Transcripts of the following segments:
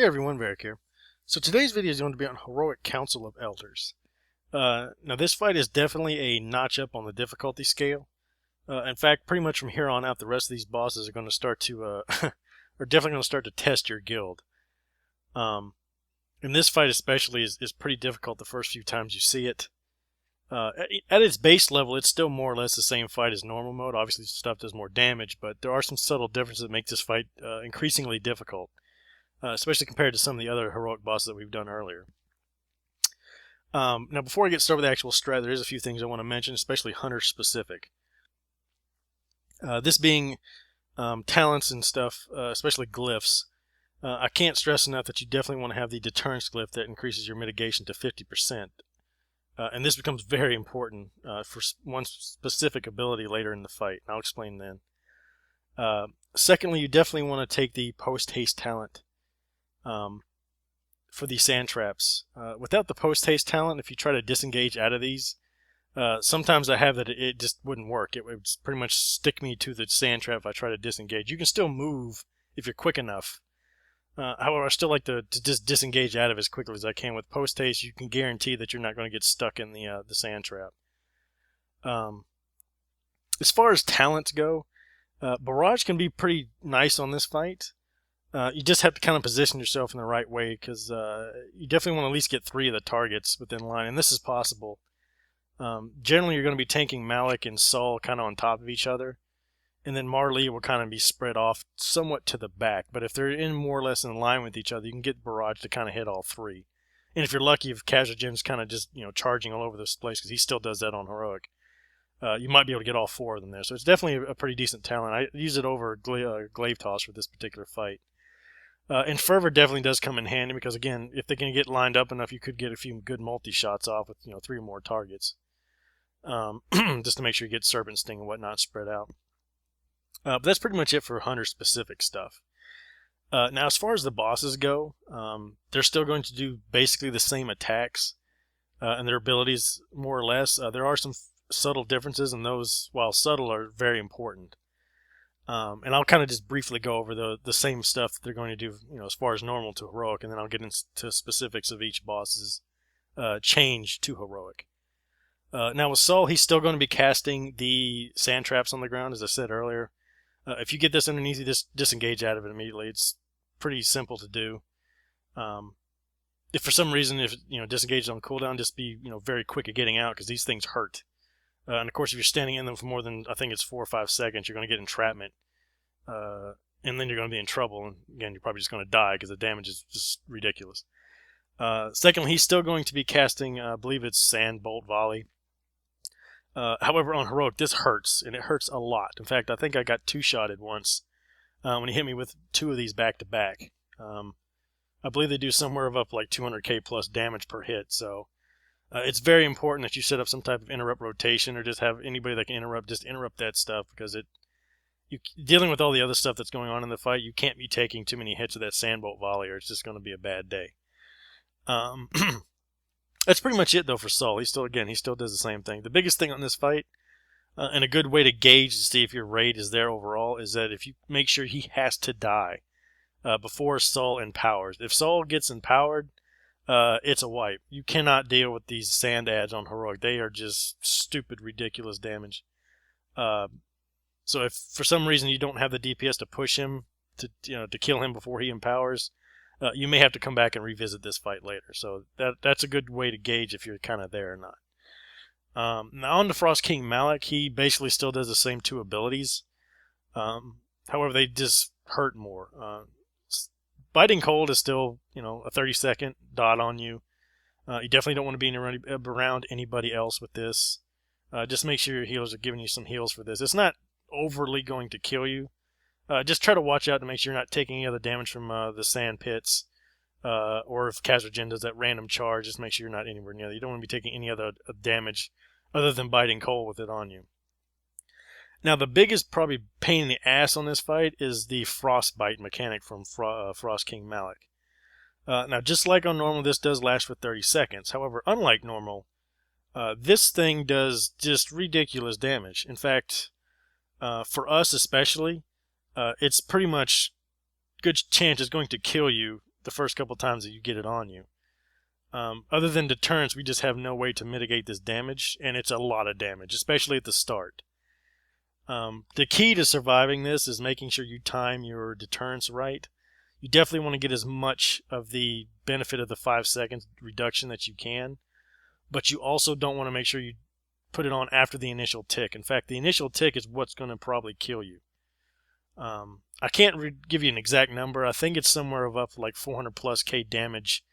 Hey everyone, Varric here. So today's video is going to be on Heroic Council of Elders. Now this fight is definitely a notch up on the difficulty scale. In fact, pretty much from here on out, the rest of these bosses are going to start to, are definitely going to start to test your guild. And this fight especially is pretty difficult the first few times you see it. At its base level, it's still more or less the same fight as normal mode. Obviously, stuff does more damage, but there are some subtle differences that make this fight increasingly difficult. Especially compared to some of the other heroic bosses that we've done earlier. Now, before I get started with the actual strat, there is a few things I want to mention, especially hunter-specific. This being talents and stuff, especially glyphs, I can't stress enough that you definitely want to have the deterrence glyph that increases your mitigation to 50%. And this becomes very important for one specific ability later in the fight. I'll explain then. Secondly, you definitely want to take the post-haste talent. For these sand traps. Without the post-haste talent, if you try to disengage out of these, sometimes I have that it just wouldn't work. It would pretty much stick me to the sand trap if I try to disengage. You can still move if you're quick enough. However, I still like to just disengage out of it as quickly as I can. With post-haste, you can guarantee that you're not going to get stuck in the sand trap. As far as talents go, Barrage can be pretty nice on this fight. You just have to kind of position yourself in the right way, because you definitely want to at least get 3 of the targets within line, and this is possible. Generally, you're going to be tanking Malik and Saul kind of on top of each other, and then Marley will kind of be spread off somewhat to the back. But if they're in more or less in line with each other, you can get Barrage to kind of hit all 3. And if you're lucky, if Khazra-Jim's kind of just charging all over this place, because he still does that on Heroic, you might be able to get all 4 of them there. So it's definitely a pretty decent talent. I use it over Glaive Toss for this particular fight. And Fervor definitely does come in handy because, again, if they can get lined up enough, you could get a few good multi-shots off with 3 or more targets. Just to make sure you get Serpent Sting and whatnot spread out. But that's pretty much it for hunter-specific stuff. Now, as far as the bosses go, they're still going to do basically the same attacks and their abilities, more or less. There are some subtle differences, and those, while subtle, are very important. And I'll kind of just briefly go over the same stuff that they're going to do, as far as normal to heroic, and then I'll get into specifics of each boss's change to heroic. Now with Saul, he's still going to be casting the sand traps on the ground, as I said earlier. If you get this underneath, you just disengage out of it immediately. It's pretty simple to do. If for some reason, if disengage on cooldown, just be very quick at getting out, because these things hurt. And of course, if you're standing in them for more than, I think it's 4 or 5 seconds, you're going to get entrapment. And then you're going to be in trouble. And again, you're probably just going to die because the damage is just ridiculous. Secondly, he's still going to be casting, I believe it's Sand Bolt Volley. However, on Heroic, this hurts, and it hurts a lot. In fact, I think I got 2-shotted once when he hit me with 2 of these back-to-back. I believe they do somewhere of up like 200k plus damage per hit, so... it's very important that you set up some type of interrupt rotation, or just have anybody that can interrupt, just interrupt that stuff, because dealing with all the other stuff that's going on in the fight, you can't be taking too many hits of that Sandbolt Volley, or it's just going to be a bad day. That's pretty much it, though, for Saul. He still does the same thing. The biggest thing on this fight, and a good way to gauge to see if your raid is there overall, is that if you make sure he has to die before Saul empowers. If Saul gets empowered, it's a wipe. You cannot deal with these sand ads on Heroic. They are just stupid, ridiculous damage. So if for some reason you don't have the DPS to push him to kill him before he empowers, you may have to come back and revisit this fight later. So that's a good way to gauge if you're kind of there or not. Now on to Frost King Malik. He basically still does the same 2 abilities. However, they just hurt more. Biting Cold is still, a 30-second dot on you. You definitely don't want to be around anybody else with this. Just make sure your healers are giving you some heals for this. It's not overly going to kill you. Just try to watch out to make sure you're not taking any other damage from the sand pits. Or if Khazra-Jim does that random charge, just make sure you're not anywhere near that. You don't want to be taking any other damage other than Biting Cold with it on you. Now, the biggest probably pain in the ass on this fight is the Frostbite mechanic from Frost King Malik. Now, just like on normal, this does last for 30 seconds. However, unlike normal, this thing does just ridiculous damage. In fact, for us especially, it's pretty much good chance it's going to kill you the first couple times that you get it on you. Other than deterrence, we just have no way to mitigate this damage, and it's a lot of damage, especially at the start. The key to surviving this is making sure you time your deterrence right. You definitely want to get as much of the benefit of the 5 seconds reduction that you can, but you also don't want to make sure you put it on after the initial tick. In fact, the initial tick is what's going to probably kill you. I can't give you an exact number. I think it's somewhere of up like 400 plus K damage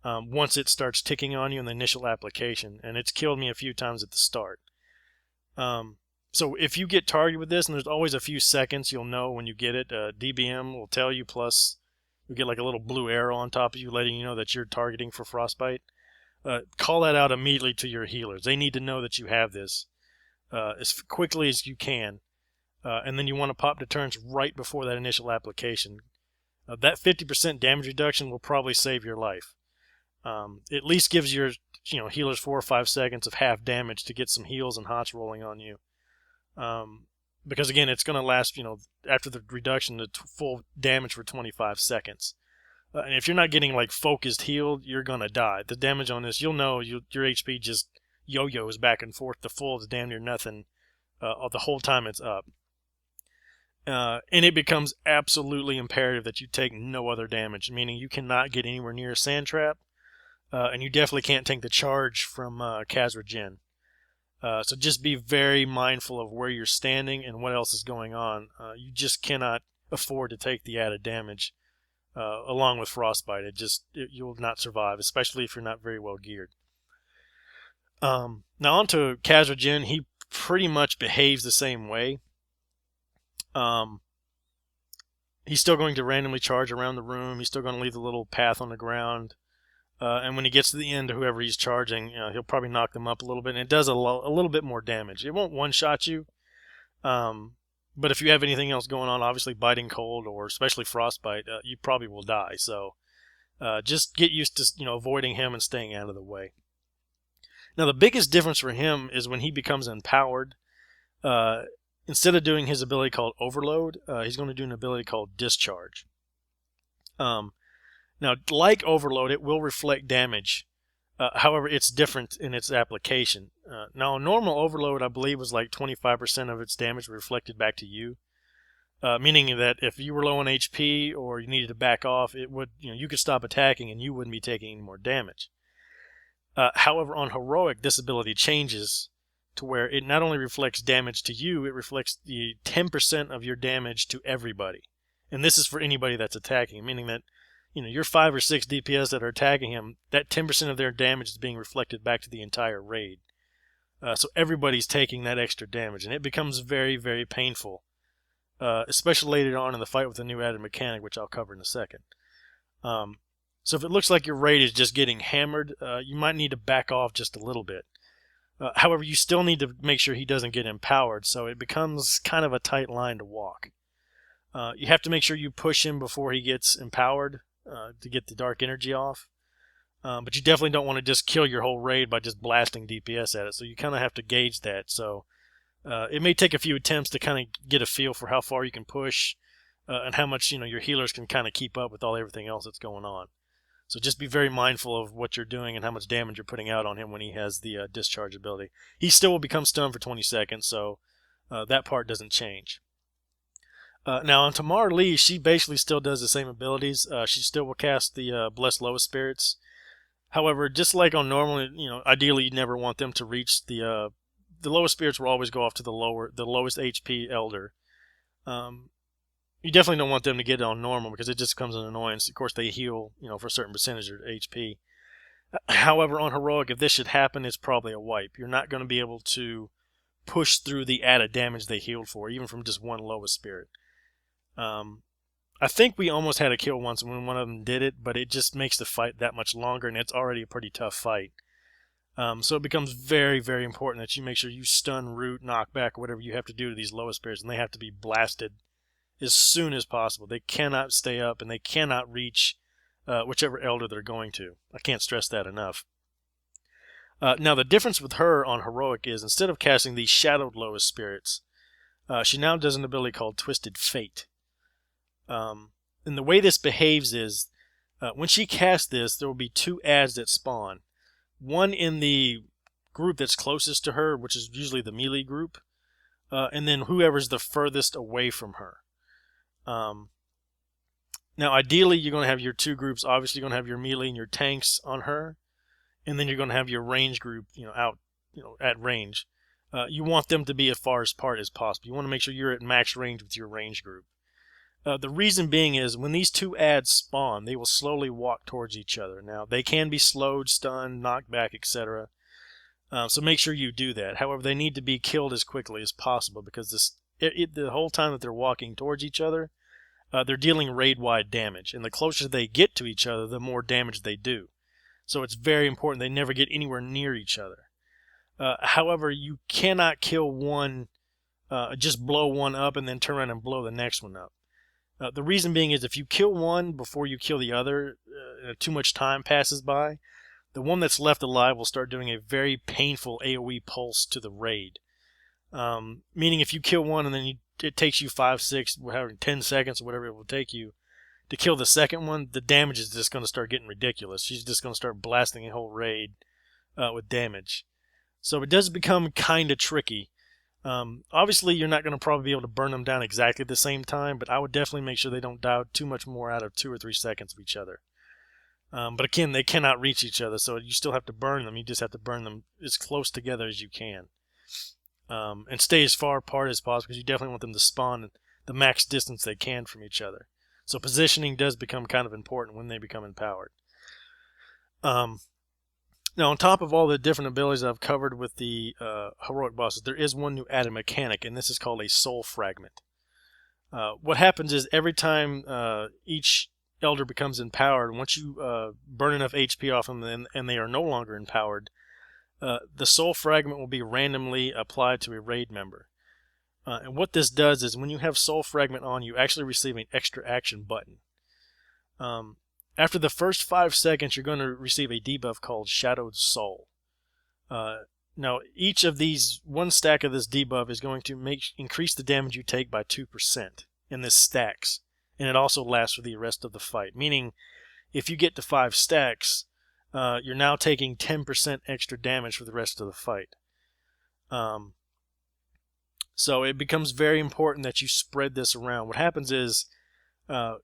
once it starts ticking on you in the initial application, and it's killed me a few times at the start. So if you get targeted with this, and there's always a few seconds you'll know when you get it, DBM will tell you, plus you'll get like a little blue arrow on top of you letting you know that you're targeting for frostbite. Call that out immediately to your healers. They need to know that you have this as quickly as you can. And then you want to pop deterrence right before that initial application. That 50% damage reduction will probably save your life. At least gives your healers 4 or 5 seconds of half damage to get some heals and hots rolling on you. Because again, it's going to last, after the reduction to full damage for 25 seconds. And if you're not getting like focused healed, you're going to die. The damage on this, you'll know your HP just yo-yos back and forth. The full is damn near nothing the whole time it's up. And it becomes absolutely imperative that you take no other damage, meaning you cannot get anywhere near a sand trap, and you definitely can't take the charge from Khazra Jin. So just be very mindful of where you're standing and what else is going on. You just cannot afford to take the added damage along with frostbite. You'll not survive, especially if you're not very well geared. Now onto Khazra Jin. He pretty much behaves the same way. He's still going to randomly charge around the room. He's still going to leave the little path on the ground. And when he gets to the end of whoever he's charging, he'll probably knock them up a little bit. And it does a little bit more damage. It won't one-shot you. But if you have anything else going on, obviously biting cold or especially frostbite, you probably will die. So just get used to avoiding him and staying out of the way. Now the biggest difference for him is when he becomes empowered. Instead of doing his ability called Overload, he's going to do an ability called Discharge. Now, like Overload, it will reflect damage. However, it's different in its application. Now, normal Overload, I believe, was like 25% of its damage reflected back to you. Meaning that if you were low on HP or you needed to back off, it would, you could stop attacking and you wouldn't be taking any more damage. However, on Heroic, this ability changes to where it not only reflects damage to you, it reflects the 10% of your damage to everybody. And this is for anybody that's attacking, meaning that your 5 or 6 DPS that are attacking him, that 10% of their damage is being reflected back to the entire raid. So everybody's taking that extra damage, and it becomes very, very painful, especially later on in the fight with the new added mechanic, which I'll cover in a second. So if it looks like your raid is just getting hammered, you might need to back off just a little bit. However, you still need to make sure he doesn't get empowered, so it becomes kind of a tight line to walk. You have to make sure you push him before he gets empowered to get the dark energy off. But you definitely don't want to just kill your whole raid by just blasting DPS at it, so you kind of have to gauge that. So it may take a few attempts to kind of get a feel for how far you can push and how much your healers can kind of keep up with everything else that's going on. So just be very mindful of what you're doing and how much damage you're putting out on him when he has the discharge ability. He still will become stunned for 20 seconds, so that part doesn't change. Now on Tamar Lee, she basically still does the same abilities. She still will cast the Bless Lowest Spirits. However, just like on normal, ideally you never want them to reach the lowest spirits will always go off to the lowest HP Elder. You definitely don't want them to get it on normal because it just becomes an annoyance. Of course, they heal, for a certain percentage of HP. However, on Heroic, if this should happen, it's probably a wipe. You're not going to be able to push through the added damage they healed for, even from just one lowest spirit. I think we almost had a kill once when one of them did it, but it just makes the fight that much longer, and it's already a pretty tough fight. So it becomes very, very important that you make sure you stun, root, knock back, whatever you have to do to these lowest spirits, and they have to be blasted as soon as possible. They cannot stay up, and they cannot reach whichever elder they're going to. I can't stress that enough. Now, the difference with her on Heroic is instead of casting these shadowed lowest spirits, she now does an ability called Twisted Fate. And the way this behaves is When she casts this, there will be 2 adds that spawn. One in the group that's closest to her, which is usually the melee group, and then whoever's the furthest away from her. Now, ideally, you're going to have your 2 groups. Obviously, you're going to have your melee and your tanks on her, and then you're going to have your range group, out, at range. You want them to be as far apart as possible. You want to make sure you're at max range with your range group. The reason being is when these 2 adds spawn, they will slowly walk towards each other. Now, they can be slowed, stunned, knocked back, etc. So make sure you do that. However, they need to be killed as quickly as possible because the whole time that they're walking towards each other, they're dealing raid-wide damage. And the closer they get to each other, the more damage they do. So it's very important they never get anywhere near each other. However, you cannot kill one, just blow one up and then turn around and blow the next one up. The reason being is if you kill one before you kill the other, too much time passes by, the one that's left alive will start doing a very painful AoE pulse to the raid. Meaning if you kill one and then it takes you 5, 6, 10 seconds or whatever it will take you to kill the second one, the damage is just going to start getting ridiculous. She's just going to start blasting a whole raid with damage. So it does become kind of tricky. Obviously, you're not going to probably be able to burn them down exactly at the same time, but I would definitely make sure they don't die too much more out of 2 or 3 seconds of each other. But again, they cannot reach each other, so you still have to burn them. You just have to burn them as close together as you can. And stay as far apart as possible because you definitely want them to spawn the max distance they can from each other. So positioning does become kind of important when they become empowered. Now, on top of all the different abilities I've covered with the heroic bosses, there is one new added mechanic, and this is called a soul fragment. What happens is every time each elder becomes empowered, once you burn enough HP off them and they are no longer empowered, the soul fragment will be randomly applied to a raid member. And what this does is when you have soul fragment on, you actually receive an extra action button. After the first 5 seconds, you're going to receive a debuff called Shadowed Soul. Now, each of these, one stack of this debuff is going to increase the damage you take by 2%, and this stacks. And it also lasts for the rest of the fight, meaning if you get to 5 stacks, you're now taking 10% extra damage for the rest of the fight. So it becomes very important that you spread this around. What happens is,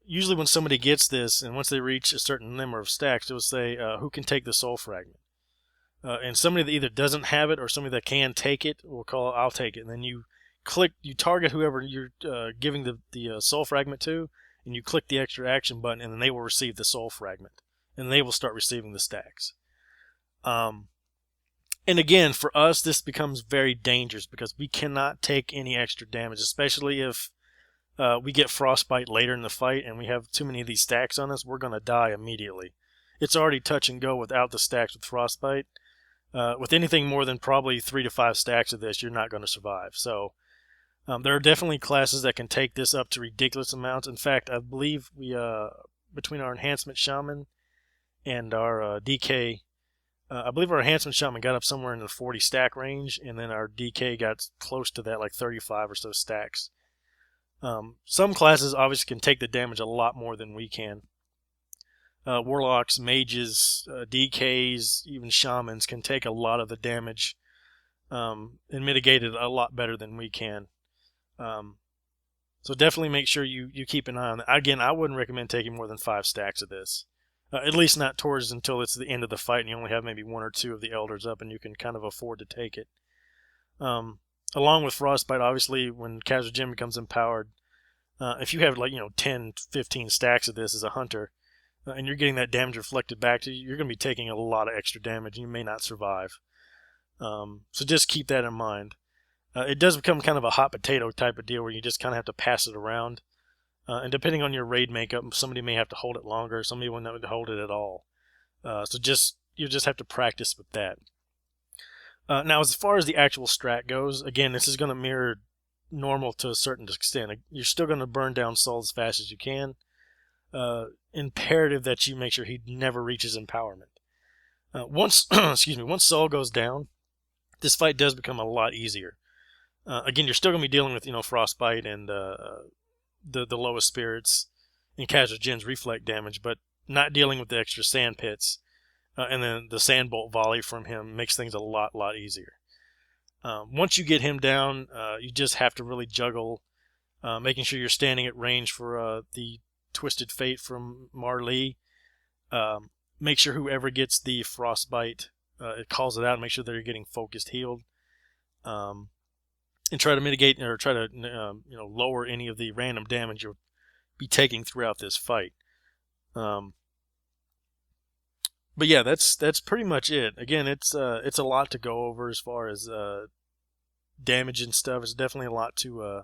usually when somebody gets this, and once they reach a certain number of stacks, it will say, who can take the soul fragment? And somebody that either doesn't have it or somebody that can take it will call, I'll take it. And then you target whoever you're giving the soul fragment to, and you click the extra action button, and then they will receive the soul fragment. And they will start receiving the stacks. And again, for us, this becomes very dangerous because we cannot take any extra damage, especially if we get frostbite later in the fight and we have too many of these stacks on us. We're going to die immediately. It's already touch and go without the stacks with frostbite. With anything more than probably 3 to 5 stacks of this, you're not going to survive. So there are definitely classes that can take this up to ridiculous amounts. In fact, I believe we between our enhancement shaman and our DK, I believe our enhancement shaman got up somewhere in the 40 stack range, and then our DK got close to that, like 35 or so stacks. Some classes obviously can take the damage a lot more than we can. Warlocks, mages, DKs, even shamans can take a lot of the damage and mitigate it a lot better than we can. So definitely make sure you keep an eye on that. Again, I wouldn't recommend taking more than 5 stacks of this. At least not towards until it's the end of the fight and you only have maybe 1 or 2 of the elders up and you can kind of afford to take it. Along with Frostbite, obviously, when Casual Jim becomes empowered, if you have 10, 15 stacks of this as a hunter, and you're getting that damage reflected back to you, you're going to be taking a lot of extra damage and you may not survive. So just keep that in mind. It does become kind of a hot potato type of deal where you just kind of have to pass it around. And depending on your raid makeup, somebody may have to hold it longer, somebody will not hold it at all. So you just have to practice with that. Now, as far as the actual strat goes, again, this is going to mirror normal to a certain extent. You're still going to burn down Soul as fast as you can. Imperative that you make sure he never reaches empowerment. Once once Soul goes down, this fight does become a lot easier. Again, you're still going to be dealing with Frostbite and the lowest spirits and Casual Jin's reflect damage, but not dealing with the extra sand pits, and then the sand bolt volley from him makes things a lot easier. Once you get him down, you just have to really juggle, making sure you're standing at range for the Twisted Fate from Marley. Make sure whoever gets the frostbite, it calls it out, and make sure they're getting focused healed, and try to mitigate or try to lower any of the random damage you'll be taking throughout this fight. But yeah, that's pretty much it. Again, it's a lot to go over as far as damage and stuff. It's definitely a lot to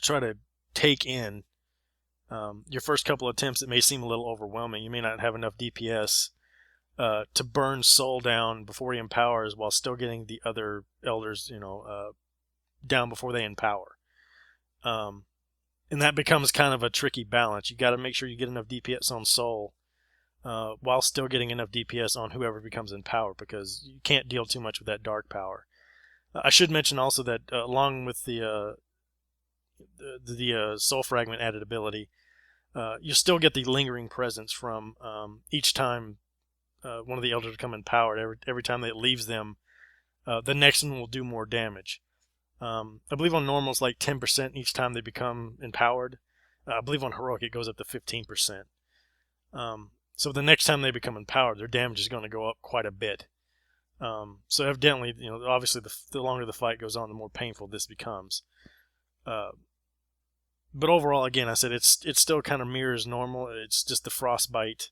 try to take in. Your first couple attempts, it may seem a little overwhelming. You may not have enough DPS to burn Soul down before he empowers, while still getting the other elders, down before they empower. And that becomes kind of a tricky balance. You got to make sure you get enough DPS on Soul, while still getting enough DPS on whoever becomes in power, because you can't deal too much with that dark power. I should mention also that along with the Soul Fragment added ability, you still get the lingering presence from each time one of the elders become empowered. Every time that it leaves them, the next one will do more damage. I believe on normal it's like 10% each time they become empowered. I believe on heroic it goes up to 15%. So the next time they become empowered, their damage is going to go up quite a bit. So evidently, obviously the longer the fight goes on, the more painful this becomes. But overall, again, I said it still kind of mirrors normal. It's just the frostbite,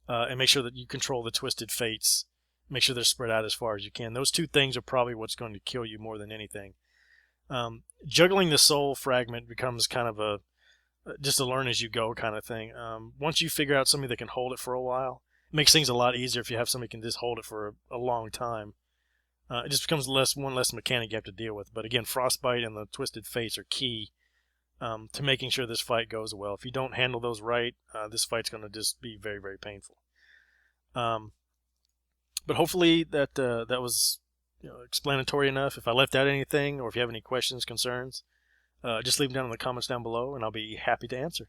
and make sure that you control the Twisted Fates. Make sure they're spread out as far as you can. Those two things are probably what's going to kill you more than anything. Juggling the Soul Fragment becomes kind of just a learn as you go kind of thing. Once you figure out somebody that can hold it for a while, it makes things a lot easier if you have somebody who can just hold it for a long time. It just becomes one less mechanic you have to deal with. But again, Frostbite and the Twisted Fates are key to making sure this fight goes well. If you don't handle those right, this fight's going to just be very painful. But hopefully that was explanatory enough. If I left out anything, or if you have any questions, concerns, just leave them down in the comments down below, and I'll be happy to answer.